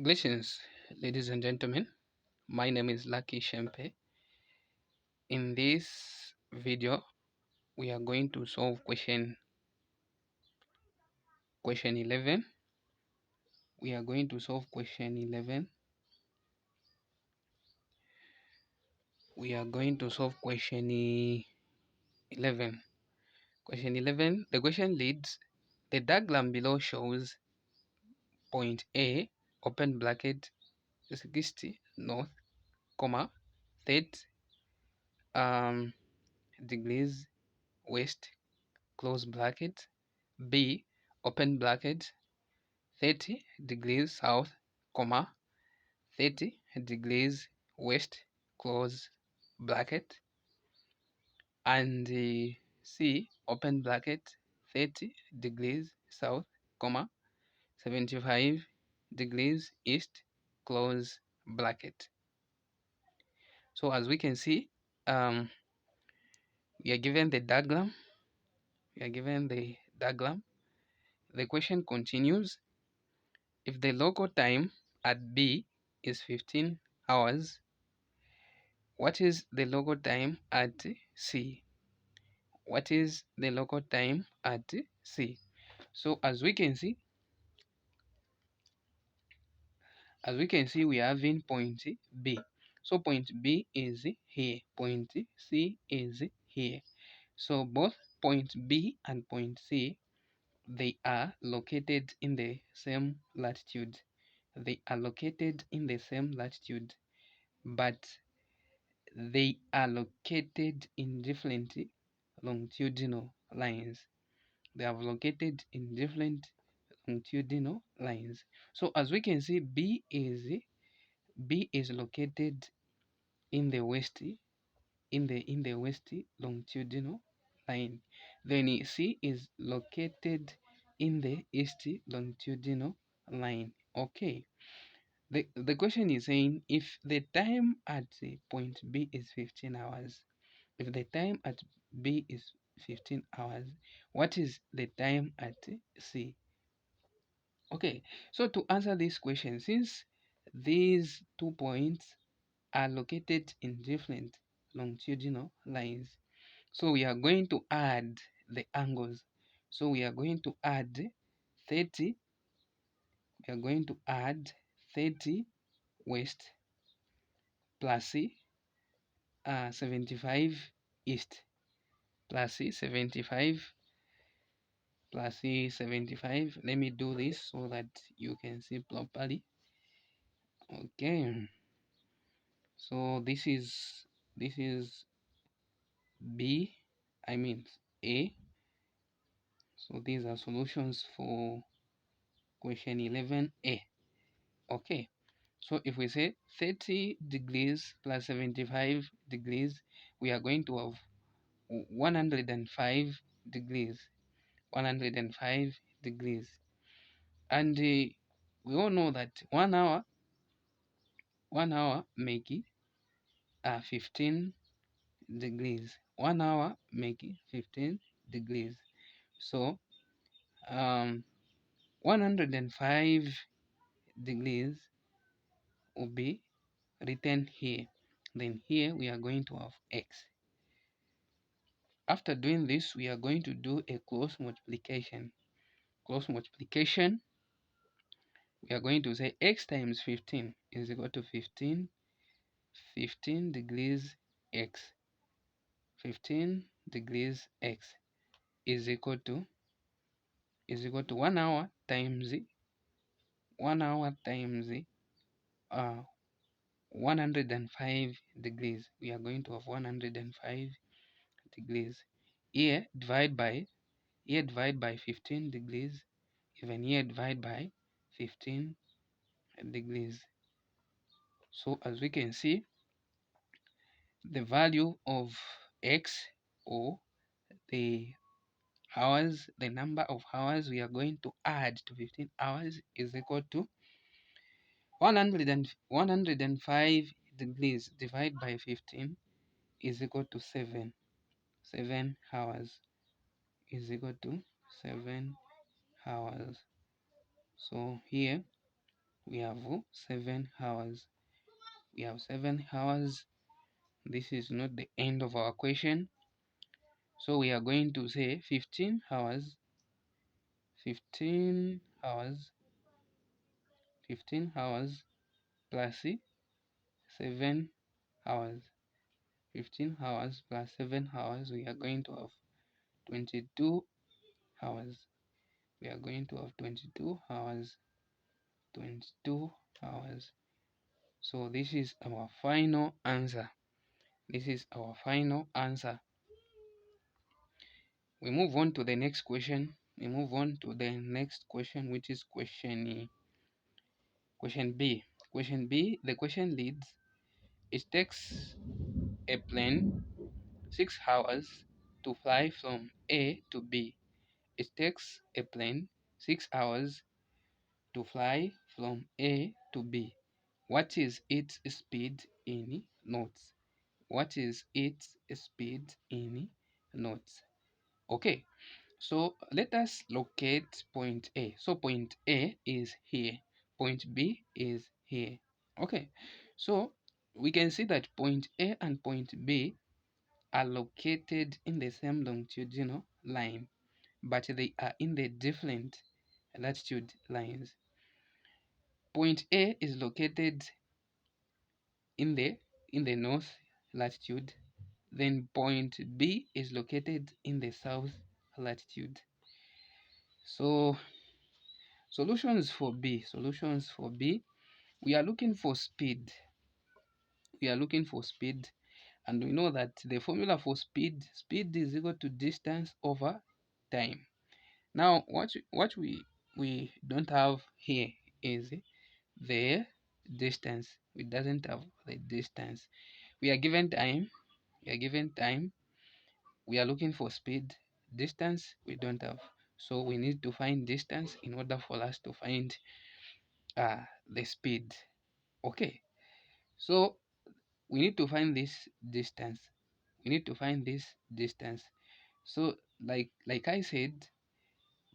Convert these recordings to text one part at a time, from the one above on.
Greetings, ladies and gentlemen. My name is Lucky Shempe. In this video, we are going to solve question 11. We are going to solve question 11. We are going to solve question 11. Question 11. The question reads: the diagram below shows point A, open bracket, 60 north, comma, 30 degrees west, close bracket. B, open bracket, 30 degrees south, comma, 30 degrees west, close bracket. And C, open bracket, 30 degrees south, comma, 75 degrees east, close bracket. So as we can see, we are given the diagram. The question continues: if the local time at B is 15 hours, what is the local time at C? What is the local time at C? So as we can see, we are having point B. So point B is here, point C is here. So both point B and point C, they are located in the same latitude. They are located in the same latitude, but they are located in different longitudinal lines. They are located in different longitudinal lines. So as we can see, B is located in the west, in the west longitudinal line. Then C is located in the east longitudinal line. Okay. The question is saying if the time at point B is 15 hours, if the time at B is 15 hours, what is the time at C? Okay, so to answer this question, since these 2 points are located in different longitudinal lines, so we are going to add the angles. So we are going to add 30, we are going to add 30 west plus 75 east plus 75 plus 75. Let me do this so that you can see properly. Okay, so this is B, I mean A. So these are solutions for question 11A. Okay, so if we say 30 degrees plus 75 degrees, we are going to have 105 degrees. 105 degrees. And we all know that 1 hour make 15 degrees. 1 hour make 15 degrees. So 105 degrees will be written here. Then here we are going to have x. After doing this, we are going to do a cross multiplication. Cross multiplication, we are going to say x times 15 is equal to 15 degrees x. 15 degrees x is equal to 1 hour times 105 degrees. We are going to have 105 degrees. Here divide by 15 degrees, even here divide by 15 degrees. So as we can see, the value of x, or the hours, the number of hours we are going to add to 15 hours, is equal to 105 degrees divided by 15 is equal to 7. 7 hours is equal to 7 hours. So here we have 7 hours. We have 7 hours. This is not the end of our question. So we are going to say 15 hours, 15 hours, 15 hours plus 7 hours. 15 hours plus 7 hours, we are going to have 22 hours. We are going to have 22 hours. 22 hours. So this is our final answer. This is our final answer. We move on to the next question. We move on to the next question, which is question B. Question B, the question reads, it takes a plane 6 hours to fly from A to B. It takes a plane 6 hours to fly from A to B. What is its speed in knots? What is its speed in knots? Okay, so let us locate point A. So point A is here, point B is here. Okay, so we can see that point A and point B are located in the same longitudinal line, but they are in the different latitude lines. Point A is located in the north latitude, then point B is located in the south latitude. So solutions for B, we are looking for speed. We are looking for speed, and we know that the formula for speed is equal to distance over time. Now what we don't have here is the distance. We doesn't have the distance. We are given time. We are given time. We are looking for speed. Distance we don't have. So we need to find distance in order for us to find the speed. Okay. So we need to find this distance. We need to find this distance. So like I said,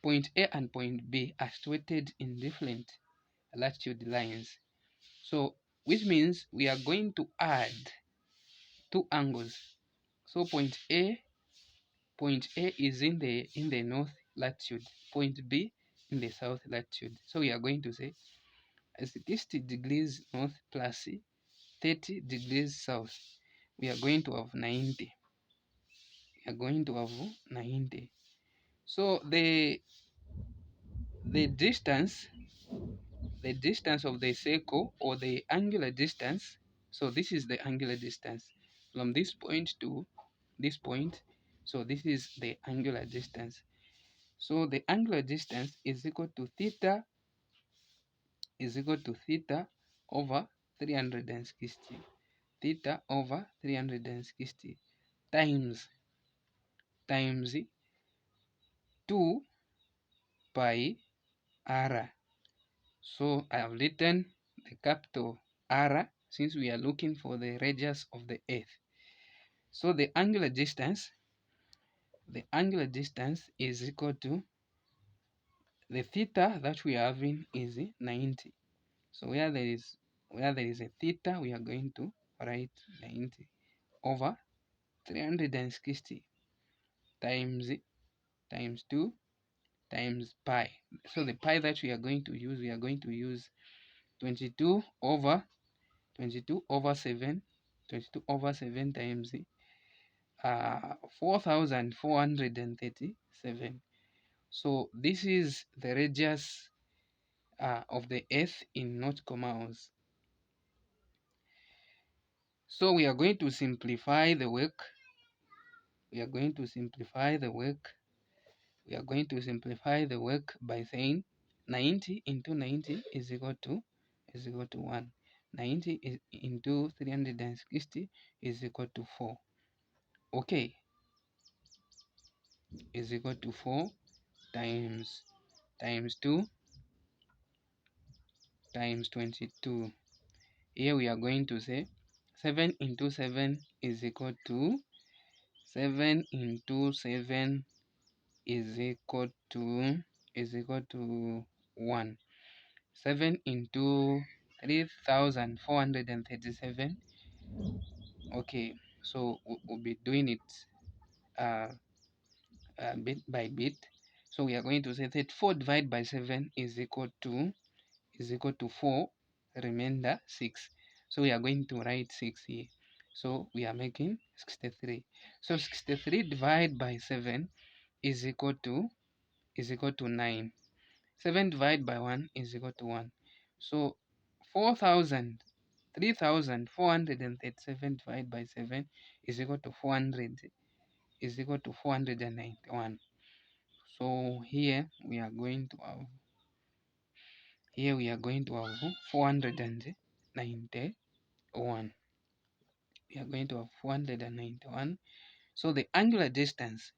point A and point B are situated in different latitude lines. So which means we are going to add two angles. So point A is in the north latitude, point B in the south latitude. So we are going to say 60 degrees north plus 30 degrees south. We are going to have 90. We are going to have 90. So the distance of the circle, or the angular distance, so this is the angular distance from this point to this point. So this is the angular distance. So the angular distance is equal to theta over 360. Theta over 360 times 2 pi r. So I have written the capital R since we are looking for the radius of the earth. So the angular distance is equal to the theta that we are having is 90. So where there is a theta, we are going to write 90 over 360 times 2 times pi. So the pi that we are going to use 22 over 7 times 4437. So this is the radius of the earth in nautical miles. So we are going to simplify the work. We are going to simplify the work by saying 90 into 90 is equal to 1. 90 into 360 is equal to 4. Okay, is equal to 4 times 2 times 22. Here we are going to say 7 into 7 is equal to 7 into 7 is equal to 1. 7 into 3,437. Okay, so we'll be doing it uh, bit by bit. So we are going to say that 4 divided by 7 is equal to 4, remainder 6. So we are going to write 6 here. So we are making 63. So 63 divided by 7 is equal to 9. 7 divided by 1 is equal to 1. So 3,437 divided by 7 is equal to 491. So here we are going to have 491. We are going to have 491. So the angular distance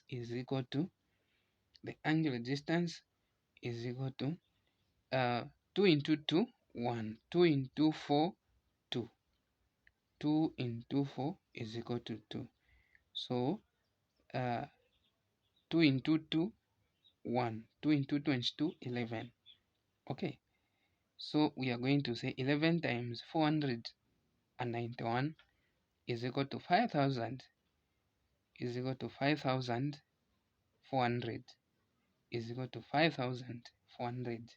is equal to 2 into 2, 1. 2 into 4, 2. 2 into 4 is equal to 2. So 2 into 2, 1. 2 into 2 is 2, 11. Okay. So we are going to say 11 times 491 is equal to 5,000 5,400 is equal to 5,400.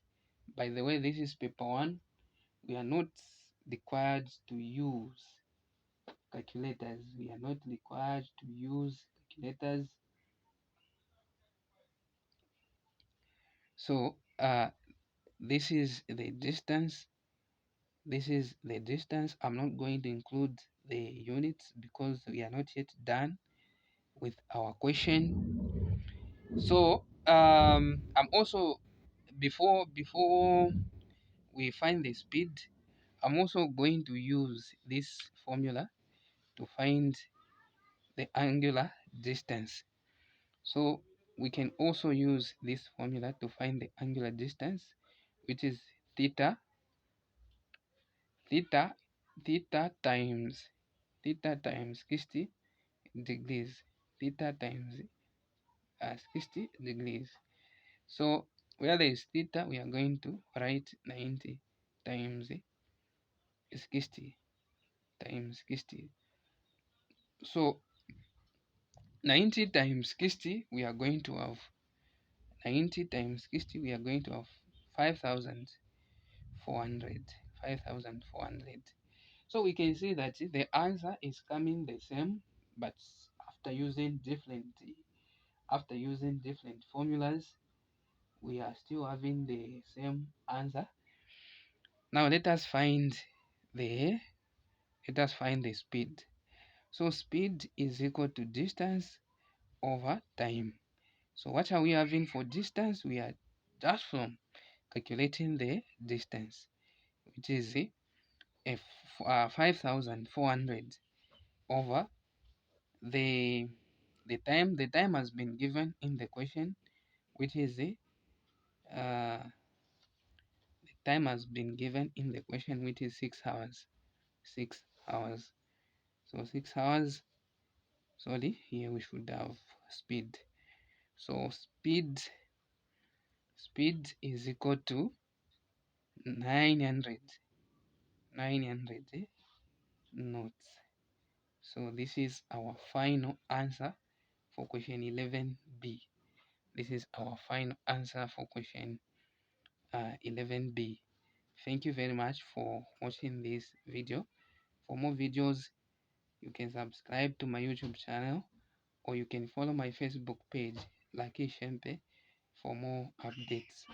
By the way, this is paper 1. We are not required to use calculators. So this is the distance. I'm not going to include the units because we are not yet done with our question. So I'm also, before we find the speed, I'm also going to use this formula to find the angular distance. So we can also use this formula to find the angular distance, which is theta times 60 degrees. Theta times 60 degrees. So where there is theta, we are going to write 90 times 60 times 60. So 90 times 60, we are going to have 5,400. 5,400. So we can see that the answer is coming the same, but after using different formulas, we are still having the same answer. Now let us find the speed. So speed is equal to distance over time. So what are we having for distance? We are just from calculating the distance, which is 5,400 over the time. The time has been given in the question, which is the time has been given in the question, which is 6 hours. 6 hours. So 6 hours. Sorry, here we should have speed. So speed is equal to 900 knots. So this is our final answer for question 11b. This is our final answer for question 11b. Thank you very much for watching this video. For more videos, you can subscribe to my YouTube channel, or you can follow my Facebook page, Lucky Shempe, for more updates.